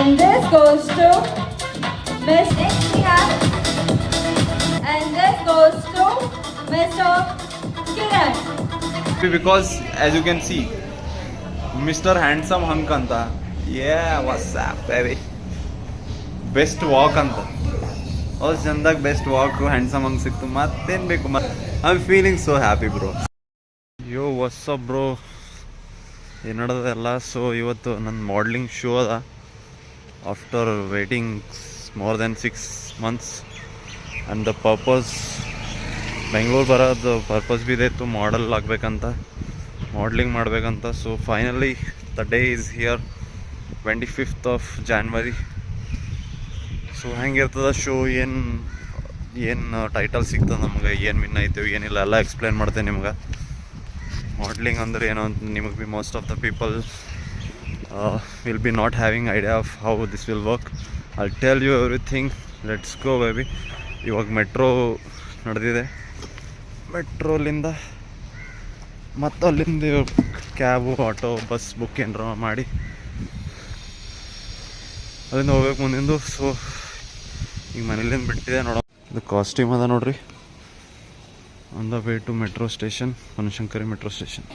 And this goes to Miss Next and this goes to Mr. Kiran. Because as you can see, Mr. Handsome Hunk anta. Yeah, what's up, baby? Best walk anta. ಅಷ್ಟು ಚಂದಾಗ best ವಾಕು handsome ಹಂಗೆ ಸಿಕ್ತು ಮತ್ತೇನು ಬೇಕು I am feeling so happy bro. Yo what's up bro, ಏನು ನಡೆದಲ್ಲ. So ಇವತ್ತು ನನ್ನ modelling show ಅದ after waiting more then 6 months and the purpose Bengaluru ಬರೋದು ಪರ್ಪಸ್ ಬಿ ಇತ್ತು, ಮಾಡಲ್ ಆಗಬೇಕಂತ, ಮಾಡ್ಲಿಂಗ್ ಮಾಡಬೇಕಂತ. So finally the day is here, 25th of January. So ಹೆಂಗಿರ್ತದ ಶೋ, ಏನು ಟೈಟಲ್ ಸಿಗ್ತದೆ ನಮ್ಗೆ, ಏನು ವಿನ್ ಆಯ್ತೇವೆ ಏನಿಲ್ಲ ಎಲ್ಲ ಎಕ್ಸ್ಪ್ಲೇನ್ ಮಾಡ್ತೇನೆ ನಿಮ್ಗೆ. ಮಾಡ್ಲಿಂಗ್ ಅಂದ್ರೆ ಏನೋ ಅಂತ ನಿಮಗೆ ಬಿ most of the people will be not having idea of how this will work. I tell you everything. Let's go baby. ಇವಾಗ ಮೆಟ್ರೋ ನಡೆದಿದೆ, ಮೆಟ್ರೋಲಿಂದ ಮತ್ತು ಅಲ್ಲಿಂದ ಕ್ಯಾಬು ಆಟೋ ಬಸ್ ಬುಕ್ ಏನಾರ ಮಾಡಿ ಅಲ್ಲಿಂದ ಹೋಗ್ಬೇಕು ಮುಂದಿಂದು. ಸೊ ಈಗ ಮನೇಲಿಂದ ಬಿಟ್ಟಿದೆ ನೋಡೋ. ಇದು ಕಾಸ್ಟ್ಯೂಮ್ ಅದ ನೋಡ್ರಿ, on the way to metro station, Banashankari metro station.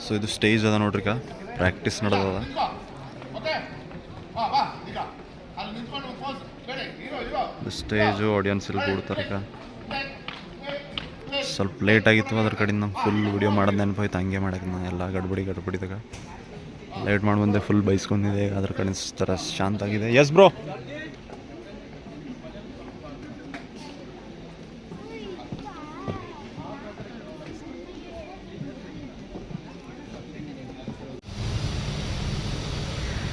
So ಇದು ಸ್ಟೇಜ್ ಅದ ನೋಡ್ರಿ, ಪ್ರಾಕ್ಟೀಸ್ ನಡೆದದ. ಸ್ಟೇಜು ಆಡಿಯನ್ಸ್ ಇಲ್ಲಿ ಕೂಡ್ತಾರೆ. ಸ್ವಲ್ಪ ಲೇಟ್ ಆಗಿತ್ತು, ಅದ್ರ ಕಡೆಯಿಂದ ನಂಗೆ ಫುಲ್ ವಿಡಿಯೋ ಮಾಡೋದು ನೆನಪಾಯ್ತು. ಹಂಗೆ ಮಾಡಕ್ಕೆ ನಾನು ಎಲ್ಲ ಗಡ್ಬಡಿದಾಗ ಲೇಟ್ ಮಾಡಿ ಬಂದೆ, ಫುಲ್ ಬೈಸ್ಕೊಂಡಿದ್ದೆ. ಅದ್ರ ಕಡೆ ಥರ ಶಾಂತ ಆಗಿದೆ. S bro.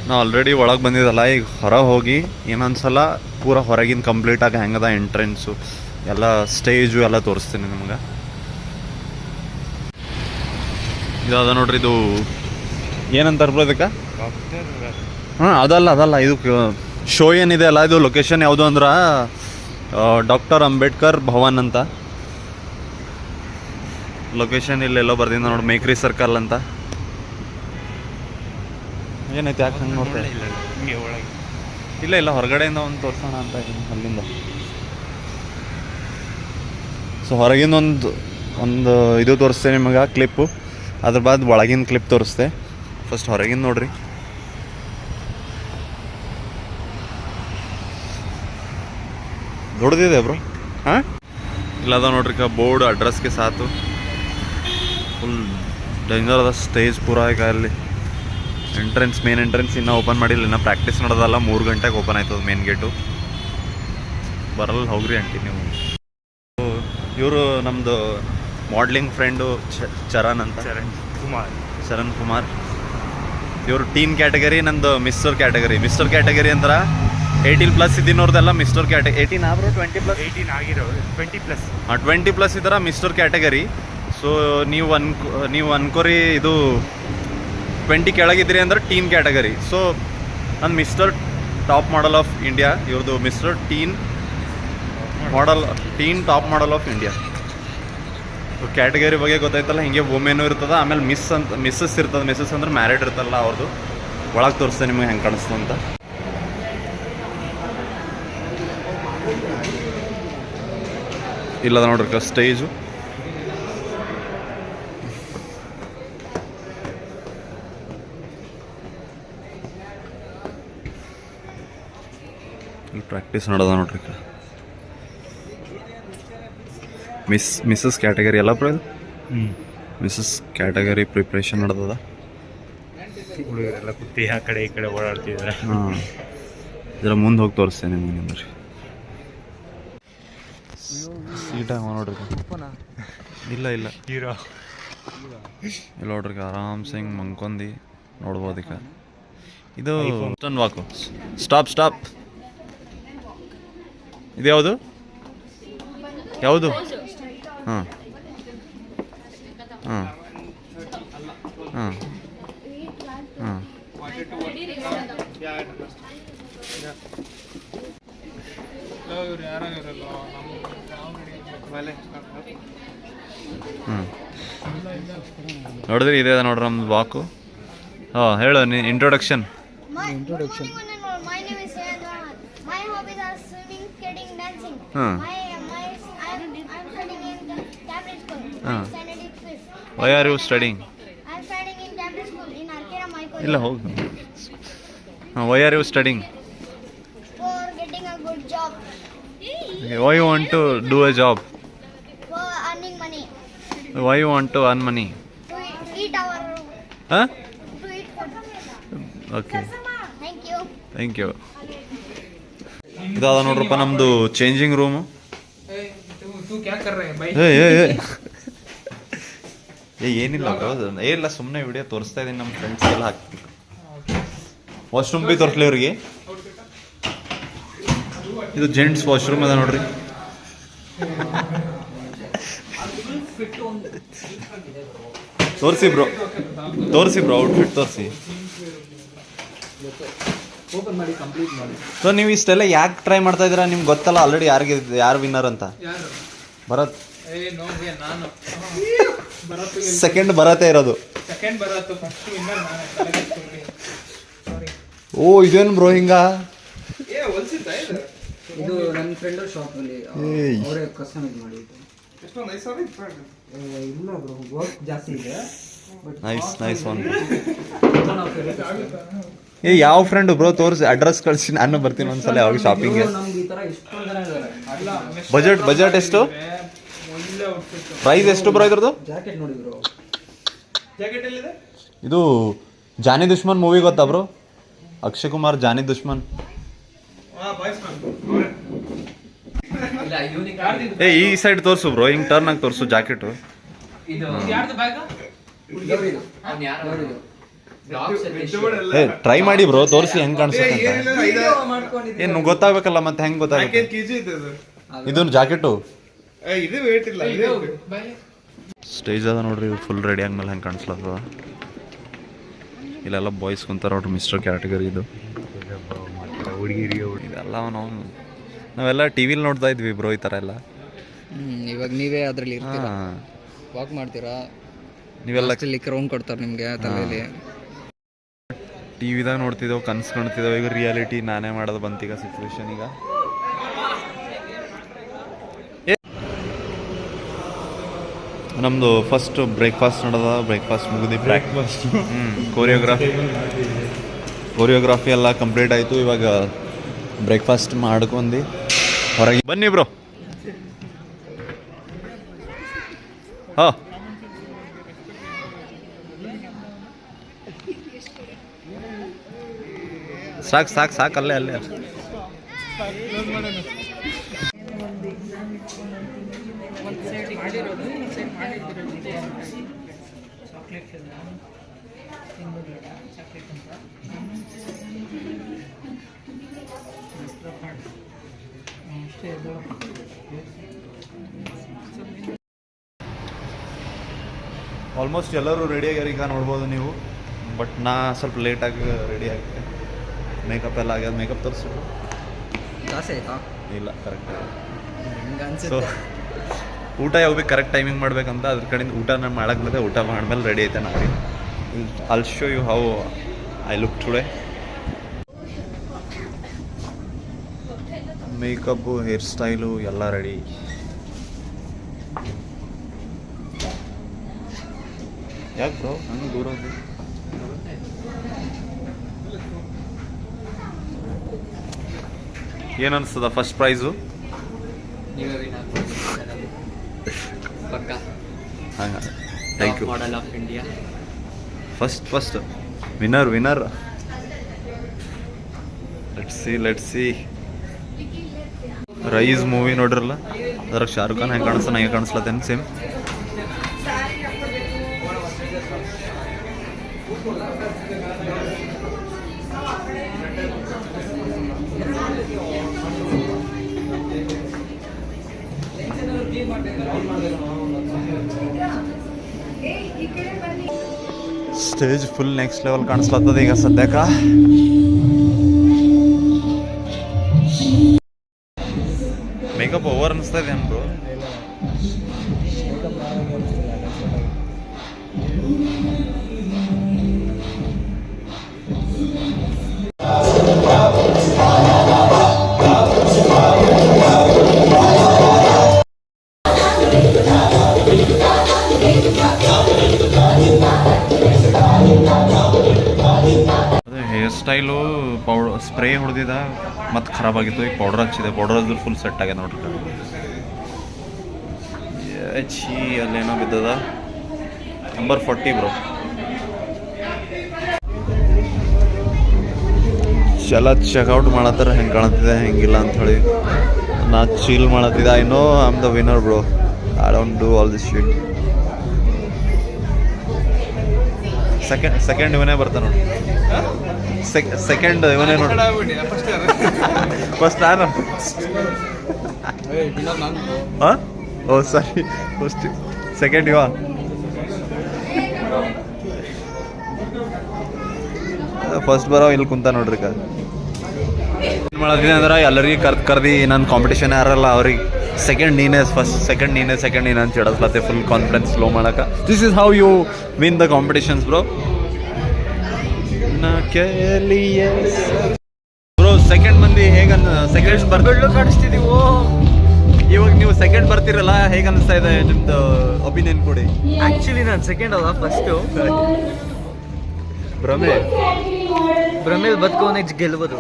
ನಾ ಆಲ್ರೆಡಿ ಒಳಗೆ ಬಂದಿದ್ದಲ್ಲ, ಈಗ ಹೊರಗೆ ಹೋಗಿ ಏನೊಂದ್ಸಲ ಪೂರ ಹೊರಗಿನ ಕಂಪ್ಲೀಟಾಗಿ ಹೆಂಗದ ಎಂಟ್ರೆನ್ಸು ಎಲ್ಲ ಸ್ಟೇಜು ಎಲ್ಲ ತೋರಿಸ್ತೀನಿ ನಿಮ್ಗೆ. ಇದಾದ ನೋಡ್ರಿ, ಇದು ಏನಂತಾರೆ ಬ್ರೋ ಇದಕ್ಕೆ? ಹಾಂ ಅದಲ್ಲ ಇದು ಶೋ ಏನಿದೆ ಅಲ್ಲ, ಇದು ಲೊಕೇಶನ್ ಯಾವುದು ಅಂದ್ರೆ ಡಾಕ್ಟರ್ ಅಂಬೇಡ್ಕರ್ ಭವನ್ ಅಂತ ಲೊಕೇಶನ್. ಇಲ್ಲೆಲ್ಲೋ ಬರ್ದಿಂದ ನೋಡಿ, ಮೇಕ್ರಿ ಸರ್ಕಲ್ ಅಂತ. ಏನೈತೆ, ಯಾಕೆ ಹಂಗೆ ನೋಡ್ತಾ ಇಲ್ಲ ಹೊರಗಡೆಯಿಂದ ಒಂದು ತೋರಿಸೋಣ ಅಂತ ಅಲ್ಲಿಂದ. ಸೊ ಹೊರಗಿಂದ ಒಂದು ಇದು ತೋರಿಸ್ತೆ ನಿಮಗೆ ಕ್ಲಿಪ್ಪು, ಅದ್ರ ಬಾದ್ ಒಳಗಿನ ಕ್ಲಿಪ್ ತೋರಿಸ್ತೆ. ಫಸ್ಟ್ ಹೊರಗಿಂದ ನೋಡ್ರಿ. ದೊಡ್ಡದಿದೆ ಬ್ರೋ. ಹಾಂ ಇಲ್ಲದ ನೋಡ್ರಿ ಬೋರ್ಡ್ ಅಡ್ರೆಸ್ಗೆ ಸಾತು. ಫುಲ್ ಡೇಂಜರ್ ಅದ ಸ್ಟೇಜ್ ಪೂರ. ಈಗ ಅಲ್ಲಿ ಮೇನ್ ಎಂಟ್ರೆನ್ಸ್ ಇನ್ನೂ ಓಪನ್ ಮಾಡಿಲ್ಲ, ಇನ್ನೂ ಪ್ರಾಕ್ಟೀಸ್ ಮಾಡೋದಲ್ಲ. 3 ಗಂಟೆಗೆ ಓಪನ್ ಆಯ್ತದ ಮೇನ್ ಗೇಟು. ಬರಲ್ಲ ಹೋಗ್ರಿ ಆಂಟಿ ನೀವು. ಇವರು ನಮ್ಮದು ಮಾಡ್ಲಿಂಗ್ ಫ್ರೆಂಡು ಚರಣ್ ಅಂತ, ಚರಣ್ ಕುಮಾರ್. ಇವರು ಟೀನ್ ಕ್ಯಾಟಗರಿ, ನಂದು ಮಿಸ್ಟರ್ ಕ್ಯಾಟಗರಿ ಅಂದ್ರೆ 18+ ಇದ್ದಿನವ್ರದ್ದೆಲ್ಲ ಮಿಸ್ಟರ್ ಕ್ಯಾಟಗರಿ. 18 ಆದ್ರು 20+? 18 ಆಗಿರೋರು 20+. ಹಾಂ 20+ ಇದ್ದಾರ ಮಿಸ್ಟರ್ ಕ್ಯಾಟಗರಿ. ಸೊ ನೀವು ಅನ್ಕೋರಿ ಇದು 20 ಕೆಳಗಿದ್ರಿ ಅಂದ್ರೆ ಟೀನ್ ಕ್ಯಾಟಗರಿ. ಸೊ ನಾನು mister top model of India, ಇವ್ರದ್ದು mister teen top model of India. Category ಬಗ್ಗೆ ಗೊತ್ತಾಯ್ತಲ್ಲ. ಹಿಂಗೆ ವುಮೆನು ಇರ್ತದೆ, ಆಮೇಲೆ ಮಿಸ್ಸಸ್ ಇರ್ತದೆ. ಮಿಸ್ಸಸ್ ಅಂದ್ರೆ ಮ್ಯಾರಿಡ್ ಇರ್ತಲ್ಲ ಅವ್ರದ್ದು. ಒಳಗೆ ತೋರಿಸ್ತೇನೆ ನಿಮಗೆ ಹೆಂಗೆ ಕಾಣಿಸ್ತು ಅಂತ. ಇಲ್ಲದ ನೋಡ್ರಿ ಸ್ಟೇಜು. ಇಲ್ಲಿ ಪ್ರಾಕ್ಟೀಸ್ ನಡೆದ ನೋಡ್ರಿ. ಮಿಸ್ಸಸ್ ಕ್ಯಾಟಗರಿ ಎಲ್ಲ ಬ್ರೋ ಇದು. ಮಿಸ್ಸಸ್ ಕ್ಯಾಟಗರಿ ಪ್ರಿಪ್ರೇಷನ್ ನಡೆದದ. ಹುಡುಗರೆಲ್ಲ ಕುತ್ತಿ ಆ ಕಡೆ ಈ ಕಡೆ ಓಡಾಡ್ತಿದ್ದಾರೆ. ಹಾಂ ಇದರ ಮುಂದೆ ಹೋಗಿ ತೋರಿಸ್ತೇನೆ ನಿಮಗೆ ಅಂದ್ರೆ. ಸೀಟಾಗ ನೋಡ್ರಿ. ಇಲ್ಲ ಹೀರೋ ಇಲ್ಲ ನೋಡ್ರಿ, ಆರಾಮ್ಸೆ ಹಿಂಗೆ ಮಂಕೊಂದು ನೋಡ್ಬೋದೀಗ. ಇದು ವಾಕು. ಸ್ಟಾಪ್. ಇದು ಯಾವುದು? ಹಾಂ ಹಾಂ ಹಾಂ ಹಾಂ ನೋಡಿದ್ರಿ ಇದೆ ನೋಡ್ರಿ ನಮ್ದು ವಾಕು. ಹಾಂ ಹೇಳು ನೀ introduction. Introduction. My name is Sayadwan. My hobbies are swimming, skating, dancing. Hmm. I'm studying in the Cambridge School. Hmm. I'm standing in fifth. Why are you studying? I'm studying in Cambridge School in Arkera, my college. ಇಲ್ಲ ಹೋಗು. ಹಾಂ why are you studying? For getting a good job. Why you want to do a job? For earning money. Why you want to earn money? To eat our. ಹಾಂ To eat food. Okay Thank you. Thank you. ಇದಾದ ನೋಡ್ರಪ್ಪ ನಮ್ಮದು changing room. ಏನಿಲ್ಲ bro, ಏನಿಲ್ಲ ಸುಮ್ಮನೆ video ತೋರಿಸ್ತಾ ಇದ್ದೀನಿ. ನಮ್ಮ ಫ್ರೆಂಡ್ಸ್ ಎಲ್ಲ ಹಾಕ್ಬೇಕು. ವಾಶ್ರೂಮ್ ಬಿ ತೋರಿಸ್ಲಿ ಅವ್ರಿಗೆ. ಇದು ಜೆಂಟ್ಸ್ ವಾಶ್ರೂಮ್ ಅದ ನೋಡ್ರಿ. ತೋರಿಸಿ ಬ್ರೋ, ಔಟ್ಫಿಟ್ ತೋರಿಸಿ. ಸೊ ನೀವು ಇಷ್ಟೆಲ್ಲ ಯಾಕೆ ಟ್ರೈ ಮಾಡ್ತಾ ಇದ್ದೀರಾ? ನಿಮ್ಗೆ ಗೊತ್ತಲ್ಲ ಆಲ್ರೆಡಿ ಯಾರು ವಿನ್ನರ್ ಅಂತ. ಭರತ್ ಸೆಕೆಂಡ್ ಭರತೇ ಇರೋದು. ಓ ಇದೇನು ಬ್ರೋ ಹಿಂಗ? ಇದು ನನ್ನ ಫ್ರೆಂಡ್ ಶಾಪ್ ಅಲ್ಲಿ ಅವರೇ ಕಸ್ಟಮೈಸ್ ಮಾಡಿದ್ದು. ಇಲ್ಲ ಬ್ರೋ, ವರ್ಕ್ ಜಾಸ್ತಿ ಇದೆ. Nice one. ಏ ಯಾವ ಫ್ರೆಂಡ್ ಬ್ರೋ? ತೋರಿಸಿ, ಅಡ್ರೆಸ್ ಕಳಿಸಿ, ನಾನು ಬರ್ತೀನಿ ಒಂದ್ಸಲ ಯಾವಾಗ ಶಾಪಿಂಗ್ಗೆ. ನಮ್ಗೆ ಈ ತರ ಎಷ್ಟೊಂದು ಜನ ಇದ್ದಾರೆ. ಬಜೆಟ್ ಎಷ್ಟು? ಪ್ರೈಸ್ ಎಷ್ಟು ಬ್ರೋ ಇದ್ರದ್ದು? ಜಾಕೆಟ್ ನೋಡಿ ಬ್ರೋ. ಇದು ಜಾನಿ ದುಶ್ಮನ್ ಮೂವಿ ಗೊತ್ತಾ ಬ್ರೋ? ಅಕ್ಷಯ್ ಕುಮಾರ್ ಜಾನಿ ದುಶ್ಮನ್. ಏ ಈ ಸೈಡ್ ತೋರಿಸು ಬ್ರೋ, ಹಿಂಗ್ ಟರ್ನ್ ಆಗಿ ತೋರಿಸು ಜಾಕೆಟು. ಏ ಟ್ರೈ ಮಾಡಿ ಬ್ರೋ, ತೋರಿಸಿ ಹೆಂಗ್ ಕಾಣಿಸುತ್ತೆ ಅಂತ. ಏನು ಗೊತ್ತಾಗಬೇಕಲ್ಲ, ಮತ್ತೆ ಹೆಂಗ್ ಗೊತ್ತಾಗುತ್ತೆ? ಇದೊಂದು ಜಾಕೆಟು. ಸ್ಟೇಜ್ ಅದ ನೋಡ್ರಿ, ಫುಲ್ ರೆಡಿ ಆದ್ಮೇಲೆ ಹೆಂಗೆ ಕಾಣಿಸ್ಲತ್ತದ. ಇಲ್ಲೆಲ್ಲ ಬಾಯ್ಸ್ ಕುಂತಾರ ನೋಡ್ರಿ, ಮಿಸ್ಟರ್ ಕ್ಯಾಟಗರಿ ಇದು. ಇದೆಲ್ಲ ನಾವೆಲ್ಲ ಟಿ ವಿಲಿ ನೋಡ್ತಾ ಇದ್ವಿ ಬ್ರೋ ಈ ಥರ ಎಲ್ಲ. ಇವಾಗ ನೀವೇ ಅದರಲ್ಲಿ ಇರ್ತೀರಾ, ವಾಕ್ ಮಾಡ್ತೀರಾ, ನೀವೆಲ್ಲ ಕ್ರೌನ್ ಕೊಡ್ತಾರೆ ನಿಮಗೆ ತಲೆಯಲ್ಲಿ. ಟಿ ವಿದಾಗ ನೋಡ್ತಿದ್ದೇವೆ, ಕನ್ಸು ಕಾಣ್ತಿದ್ದೇವೆ. ಈಗ ರಿಯಾಲಿಟಿ ನಾನೇ ಮಾಡೋದು ಬಂತೀಗ ಸಿಚುವೇಶನ್. ಈಗ ನಮ್ಮದು ಫಸ್ಟ್ ಬ್ರೇಕ್ಫಾಸ್ಟ್ ನಡೆದ. ಬ್ರೇಕ್ಫಾಸ್ಟ್ ಮುಗಿದು ಕೋರಿಯೋಗ್ರಾಫಿ ಎಲ್ಲ ಕಂಪ್ಲೀಟ್ ಆಯಿತು. ಇವಾಗ ಬ್ರೇಕ್ಫಾಸ್ಟ್ ಮಾಡ್ಕೊಂಡು ಹೊರಗೆ ಬನ್ನಿ ಬ್ರೋ. ಹಾಂ ಸಾಕು ಅಲ್ಲೇ ಆಲ್ಮೋಸ್ಟ್ ಎಲ್ಲರೂ ರೆಡಿ ಆಗ್ಯಾರ ಈಗ ನೋಡ್ಬೋದು ನೀವು. ಬಟ್ ನಾ ಸ್ವಲ್ಪ ಲೇಟಾಗಿ ರೆಡಿ ಆಗಿದೆ. ಮೇಕಪ್ ಎಲ್ಲ ಆಗ್ಯದ. ಮೇಕಪ್ ತೋರಿಸ್ಬಿಟ್ಟು ಜಾಸ್ತಿ ಆಯ್ತಾ? ಇಲ್ಲ, ಕರೆಕ್ಟ್. ಹಿಂಗೆ ಸೊ ಊಟ ಯಾವಾಗ ಕರೆಕ್ಟ್ ಟೈಮಿಂಗ್ ಮಾಡ್ಬೇಕಂತ ಅದ್ರ ಕಡೆಯಿಂದ ಊಟನ ಮಾಡಕ್ಕೆ ಊಟ ಮಾಡಿದ್ಮೇಲೆ ರೆಡಿ ಐತೆ ನಾವು. I'll show you how I look today. Makeup, hair style ಎಲ್ಲ ರೆಡಿ. ಯಾಕೆ ಬ್ರೋ ಹಂಗೆ ದೂರ ಹೋಗಿ? ಏನು ಅನಿಸ್ತದ ಫಸ್ಟ್ ಪ್ರೈಸು? ಹಾಂ, thank you. Model of India first winner. Let's see. Raees movie ನೋಡ್ರಲ್ಲ, ಅದ್ರಾಗ ಶಾರುಖ್ ಖಾನ್ ಹೆಂಗೆ ಕಾಣಿಸ್ತಾನೆ ಹೆಂಗೆ ಕಾಣಿಸ್ಲತ್ತೇನು same. Stage full next level ಕಾಣಿಸ್ಲತ್ತದ ಈಗ ಸದ್ಯಕ್ಕ. ಮೇಕಪ್ ಓವರ್ ಅನಿಸ್ತಾ ಇದೆ ಬ್ರೋ. ಅದೇ ಹೇರ್ ಸ್ಟೈಲು ಸ್ಪ್ರೇ ಹೊಡೆದಿದ ಮತ್ತು ಖರಾಬಾಗಿತ್ತು. ಈಗ ಪೌಡರ್ ಹಚ್ಚಿದೆ, ಪೌಡರ್ ಹಚ್ಚಿದ್ರೆ ಫುಲ್ ಸೆಟ್ ಆಗ್ಯದ ನೋಡ್ರಿ. ಛೀ ಅಲ್ಲೇನೋ ಬಿದ್ದದ. Number 40 bro. ಚಲ ಚೆಕ್ಔಟ್ ಮಾಡತ್ತಾರ ಹೆಂಗೆ ಕಾಣತ್ತಿದೆ ಹೆಂಗಿಲ್ಲ ಅಂಥೇಳಿ. ನಾ ಚೀಲ್ ಮಾಡತ್ತಿದ್ದೆ. I know I am the winner bro. I don't do all this shit. Second ಇವನೇ ಬರ್ತಾನೆ ನೋಡಿ. ಸೆಕೆಂಡ್ ಇವನೇ ನೋಡಿ. ಫಸ್ಟ್ ನಾನು. ಹಾಂ ಓ ಸಾರಿ, ಫಸ್ಟ್ ಸೆಕೆಂಡ್ ಇವ. ಫಸ್ಟ್ ಬರೋ ಇಲ್ಲಿ ಕುಂತ ನೋಡ್ರಿ. ಏನು ಮಾಡತ್ತಿದೆ ಅಂದ್ರೆ ಎಲ್ಲರಿಗೆ ಕರ್ದು ನನ್ನ ಕಾಂಪಿಟೇಷನ್ ಯಾರಲ್ಲ ಅವ್ರಿಗೆ ಸೆಕೆಂಡ್ ನೀನೇ ಅಂತ ಹೇಳಸ್ಲತ್ತೆ. ಫುಲ್ ಕಾನ್ಫಿಡೆನ್ಸ್ ಸ್ಲೋ ಮಾಡಕ್ಕೆ. This is how you win the competitions bro. Bro second ಮಂದಿ ಹೇಗೆ ಸೆಕೆಂಡ್ ಬರ್ಬೇಕು ಕಾಣಿಸ್ತಿದೀವೋ. ಇವಾಗ ನೀವು ಸೆಕೆಂಡ್ ಬರ್ತಿರಲ್ಲ, ಹೇಗೆ ಅನಿಸ್ತಾ ಇದೆ ನಿಮ್ದು ಒಪಿನಿಯನ್ ಕೊಡಿ. ಆ್ಯಕ್ಚುಲಿ ನಾನು ಸೆಕೆಂಡ್ ಅಲ್ಲ ಫಸ್ಟು. ಭ್ರಮೆ ಬದುಕೋನೆ ಗೆಲ್ಬೋದು.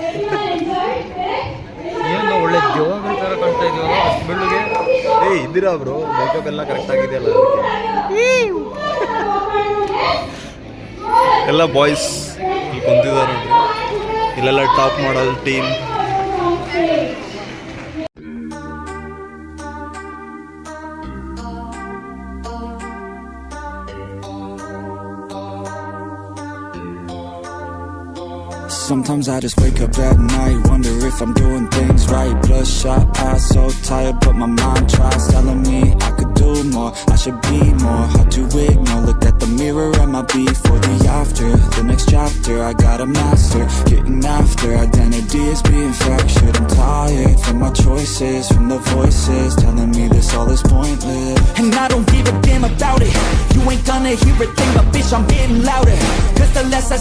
ಏನು ಒಳ್ಳೆ ದೇವಗಳ ಥರ ಕಾಣ್ತಾ ಇದೀವಲ್ಲ ಅಷ್ಟು ಬೆಳ್ಳಿಗೆ. ಇದ್ದೀರಾ ಬ್ರೋ, ಮೇಕಪ್ ಎಲ್ಲ ಕರೆಕ್ಟ್ ಆಗಿದೆಯಲ್ಲ. ಎಲ್ಲ ಬಾಯ್ಸ್ ಇಲ್ಲಿ ಕುಂತಿದ್ದಾರೆ ನೋಡ್ರಿ. ಇಲ್ಲೆಲ್ಲ top model team. Sometimes I just wake up at night, wonder if I'm doing things right. Bloodshot eyes, so tired, but my mind tries telling me I could do more, I should be more. Hard to ignore, look at the mirror, am I before the after? The next chapter, I gotta master, getting after. Identity is being fractured, I'm tired from my choices, from the voices telling me this all is pointless. And I don't give a damn about it, you ain't gonna hear a thing, but bitch I'm getting louder. Cause the less I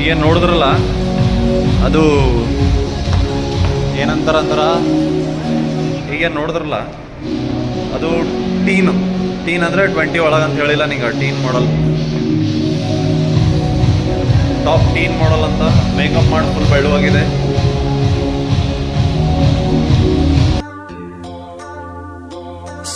ಈಗ ನೋಡಿದ್ರಲ್ಲ, ಅದು ಏನಂತಾರಂದ್ರೆ, ಈಗ ನೋಡಿದ್ರಲ್ಲ ಅದು teen ಅಂದರೆ 20 ಒಳಗೆ ಅಂತ ಹೇಳಿಲ್ಲ ನಿಂಗೆ. ಟೀನ್ ಮಾಡಲ್, ಟಾಪ್ ಟೀನ್ ಮಾಡಲ್ ಅಂತ ಮೇಕಪ್ ಮಾಡಿ full ಬೆಳ್ಳವಾಗಿದೆ.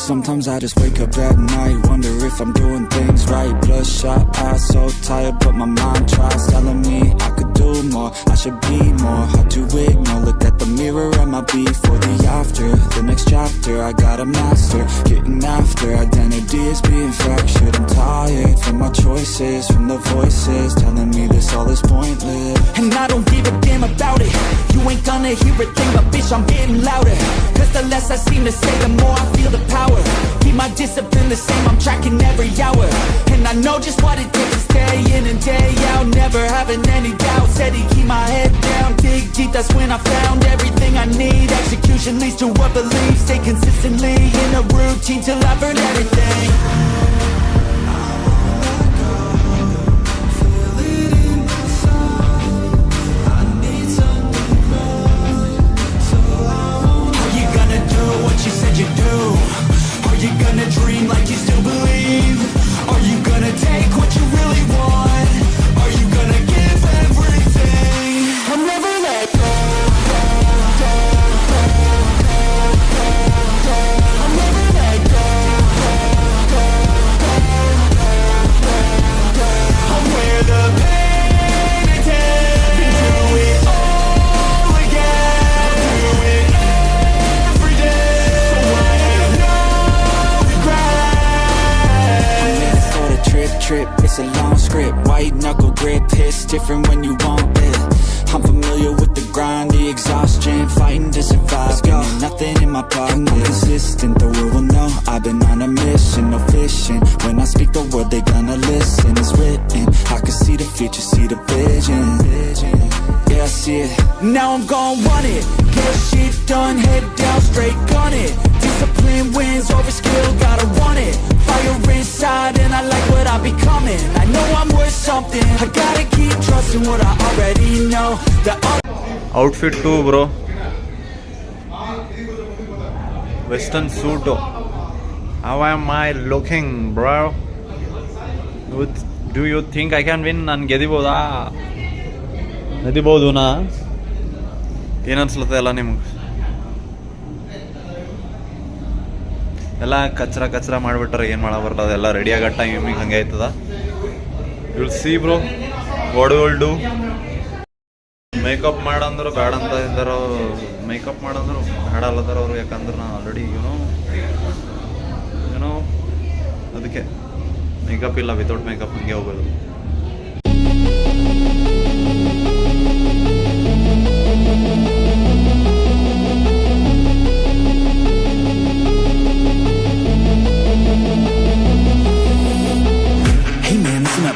Sometimes I just wake up at night, wonder if I'm doing things right. Bloodshot eyes, so tired, but my mind tries telling me I could do more, I should be more. Hard to ignore, look at the mirror, am I before the after? The next chapter, I gotta master, getting after. Identity is being fractured, I'm tired from my choices, from the voices telling me this all is pointless. And I don't give a damn about it, you ain't gonna hear a thing, but bitch I'm getting louder. Cause the less I seem to say, the more I feel the power. Keep my discipline the same, I'm tracking every hour. And I know just what it takes to stay in and day out, never having any doubt. Said he keep my head down, dig deep, that's when I found everything I need. Execution leads to a belief, stay consistently in a routine till I've earned everything. Are you gonna dream like you still believe? Are you gonna take what you really want? Are you gonna give everything? I'll never let go. I'll never let go. crib, white knuckle grip, hits different when you want it. I'm familiar with the grind, the exhaustion, fighting to survive. Got nothing in my pocket. I'm consistent, the world will know I've been on a mission, no fishing. When I speak the word, they gonna listen. It's written, I can see the future, see the vision. Yeah, I see it. Now I'm gon' run it. Get shit done, head down, straight gun it. Discipline wins over skill, gotta want it. Fire inside and I like what I'm becoming. I know I'm worth something, I gotta keep trusting what I already know. Outfit too bro, western suit. How am I looking bro? Do you think I can win? ನಾನು ಗೆದಿಬೋದಾ? ನಾ ಏನು ಅನ್ಸ್ಲತ್ತೆ ಎಲ್ಲ ನಿಮ್ಗೆ? ಎಲ್ಲ ಕಚ್ರ ಮಾಡಿಬಿಟ್ರೆ ಏನು ಮಾಡೋ ಬರ್ತದೆ, ಅದೆಲ್ಲ ರೆಡಿ ಆಗೋ ಟೈಮಿಗೆ ಹಂಗೆ ಆಯ್ತದ. Will see bro what will do. Makeup ಮಾಡಂದ್ರು ಬೇಡ ಅಂತ ಇದ್ದಾರೋ, ಮೇಕಪ್ ಮಾಡಂದ್ರು ಬೇಡ ಅಲ್ಲದಾರ ಅವರು, ಯಾಕಂದ್ರೆ ನಾನು ಆಲ್ರೆಡಿ ಏನೋ ಅದಕ್ಕೆ ಮೇಕಪ್ ಇಲ್ಲ, ವಿತೌಟ್ ಮೇಕಪ್ ಹಂಗೆ ಹೋಗೋದು.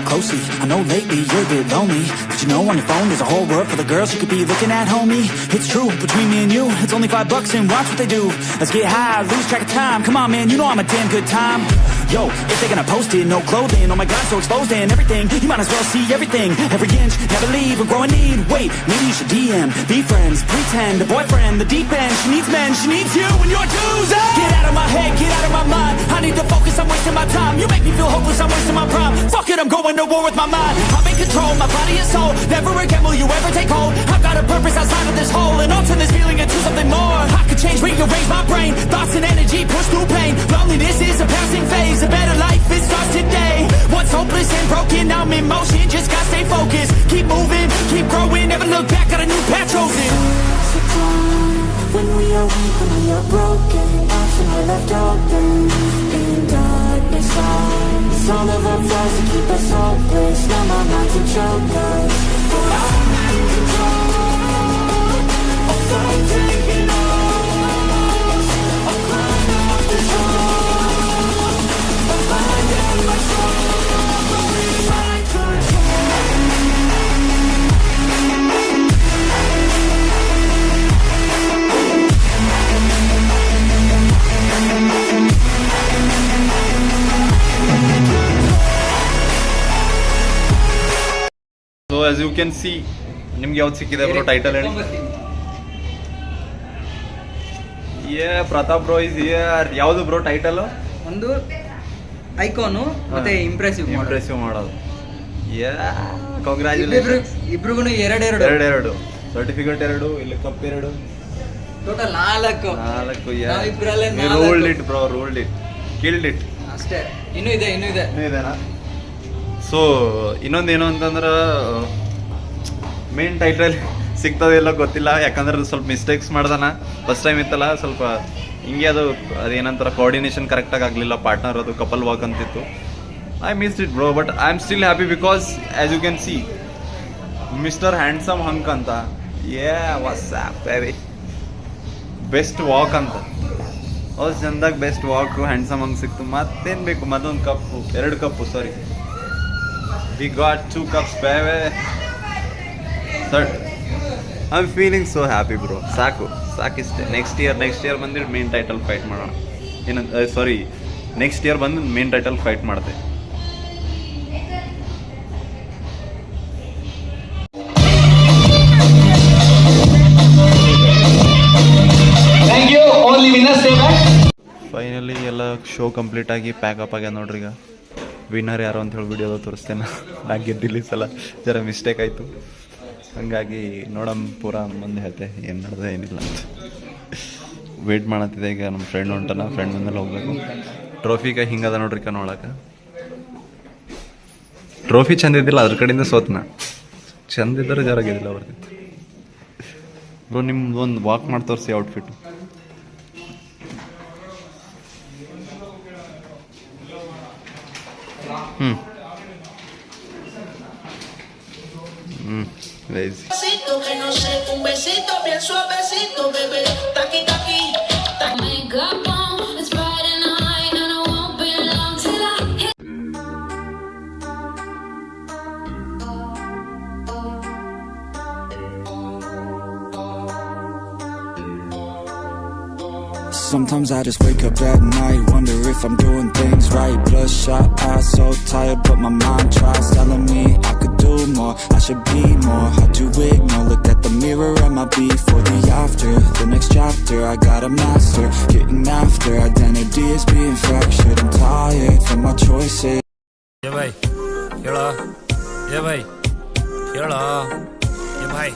Closely. I know lately you're a bit lonely, but you know on your phone there's a whole world full of girls you could be looking at, homie. It's true, between me and you, it's only $5 and watch what they do. Let's get high, lose track of time. Come on man, you know I'm a damn good time. Yo, if they're gonna post it, no clothing, oh my god, so exposed and everything. You might as well see everything, every inch, never leave or grow a need. Wait, maybe you should DM, be friends, pretend, a boyfriend, the deep end. She needs men, she needs you and your dues. Get out of my head, get out of my mind. I need to focus, I'm wasting my time. You make me feel hopeless, I'm wasting my prime. Fuck it, I'm going to war with my mind. I'm in control, my body and soul. Never again will you ever take hold. I've got a purpose outside of this hole, and I'll turn this feeling into something more. I could change, rearrange my brain. Thoughts and energy push through pain. Loneliness is a passing phase. A better life is ours today. Once hopeless and broken, I'm in motion. Just gotta stay focused. Keep moving, keep growing. Never look back, got a new path chosen. When we are weak, when we are broken, options are left open. In darkness, it's all of our flaws that keep us hopeless. Now my mind's a choke us. I'm not in control. I'll start taking off. I'll climb out this hole. I'll find out my soul. My control. So as you can see, ನಿಮ್ಗೆ ಯಾವ್ದು ಸಿಕ್ಕಿದೆ bro title ಹೇಳಿ? Pratap bro is here. ಯಾವುದು bro title? ಒಂದು icon ಮತ್ತೆ impressive ಮಾಡೋದು. Congratulations ಇಬ್ರಿಗೂ ಎರಡೆರಡು ಸರ್ಟಿಫಿಕೇಟ್ 2, ಇಲ್ಲಿ cup 2, total 4. Rolled it bro, rolled it, killed it ಅಷ್ಟೇ. ಇನ್ನೂ ಇದೆನಾ? ಸೊ ಇನ್ನೊಂದೇನು ಅಂತಂದ್ರೆ ಮೇನ್ ಟೈಟಲ್ ಸಿಗ್ತದಿಲ್ಲ ಗೊತ್ತಿಲ್ಲ, ಯಾಕಂದ್ರೆ ಸ್ವಲ್ಪ ಮಿಸ್ಟೇಕ್ಸ್ ಮಾಡ್ದಾನ. ಫಸ್ಟ್ ಟೈಮ್ ಇತ್ತಲ್ಲ, ಸ್ವಲ್ಪ ಹಿಂಗೆ ಅದೇನಂತಾರೆ ಕೋಆರ್ಡಿನೇಷನ್ ಕರೆಕ್ಟಾಗಿ ಆಗಲಿಲ್ಲ. ಪಾರ್ಟ್ನರ್ ಅದು ಕಪಲ್ ವಾಕ್ ಅಂತಿತ್ತು. I missed it bro, but I am still happy because as you can see mister handsome hunk ಅಂತ ಬೆಸ್ಟ್ ವಾಕ್ ಅಂತ ಅಷ್ಟು ಚಂದಾಗ ಬೆಸ್ಟ್ ವಾಕ್ ಹ್ಯಾಂಡ್ಸಮ್ ಹಂಗೆ ಸಿಕ್ತು. ಮತ್ತೇನು ಬೇಕು? ಮತ್ತೊಂದು ಕಪ್ಪು, 2 ಕಪ್ಪು, ಸಾರಿ, we got 2 cups baby. Sir, I'm feeling so happy bro. ಸಾಕಿಷ್ಟೇ. Next year ಬಂದಿಟ್ಟು ಮೇನ್ ಟೈಟಲ್ ಫೈಟ್ ಮಾಡೋಣ. ನೆಕ್ಸ್ಟ್ ಇಯರ್ ಬಂದು ಮೇನ್ ಟೈಟಲ್ ಫೈಟ್ ಮಾಡಿದೆ. ಫೈನಲಿ ಎಲ್ಲ ಶೋ ಕಂಪ್ಲೀಟ್ ಆಗಿ ಪ್ಯಾಕಪ್ ಆಗ್ಯಾದ ನೋಡ್ರಿ. ಈಗ ವಿನ್ನರ್ ಯಾರು ಅಂತ ಹೇಳಿ ವಿಡಿಯೋದ ತೋರಿಸ್ತೇನೆ. ನಾ ಗೆದ್ದಿಲ್ಲ ಈ ಸಲ, ಜರ ಮಿಸ್ಟೇಕ್ ಆಯಿತು. ಹಂಗಾಗಿ ನೋಡಮ್ ಪೂರಾ ಮುಂದೆ ಹೇಳ್ತೆ ಏನು ನಡೆದ ಏನಿಲ್ಲ ಅಂತ. ವೇಟ್ ಮಾಡತ್ತಿದೆ. ಈಗ ನಮ್ಮ ಫ್ರೆಂಡ್ ಹೊಂಟನ, ಫ್ರೆಂಡ್ ಬಂದಲ್ಲಿ ಹೋಗ್ಬೇಕು. ಟ್ರೋಫಿಗೆ ಹಿಂಗದ ನೋಡ್ರಿ ನೋಡಕ್ಕೆ. ಟ್ರೋಫಿ ಚಂದ ಇದ್ದಿಲ್ಲ, ಅದ್ರ ಕಡೆಯಿಂದ ಸೋತ್ನ. ಚಂದ ಇದ್ದರೆ ಜರ ಗೆದ್ದಿಲ್ಲ ಬರ್ತಿತ್ತು ಬ್ರೋ. ನಿಮ್ದು ಒಂದು ವಾಕ್ ಮಾಡಿ ತೋರಿಸಿ outfit. lazy. Besito que no sé, un besito bien suavecito, bebé. Taqui, taqui. Makeup on, it's Friday night, and I won't be long till I hit. Sometimes I just wake up at night, wonder if I'm doing things right. Bloodshot eyes, so tired, but my mind tries telling me I could do more, I should be more. Hard to ignore, look at the mirror, am I before the after? The next chapter, I gotta master, getting after. Identity is being fractured, I'm tired from my choices. ಏ ಭಾಯ್ ಹೇಳ ಏ ಭಾಯ್ ಹೇಳ ಏ ಭಾಯ್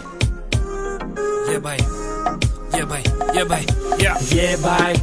ಏ ಭಾಯ್ ಏ ಭಾಯ್ ಏ Bhai Yeah, bye.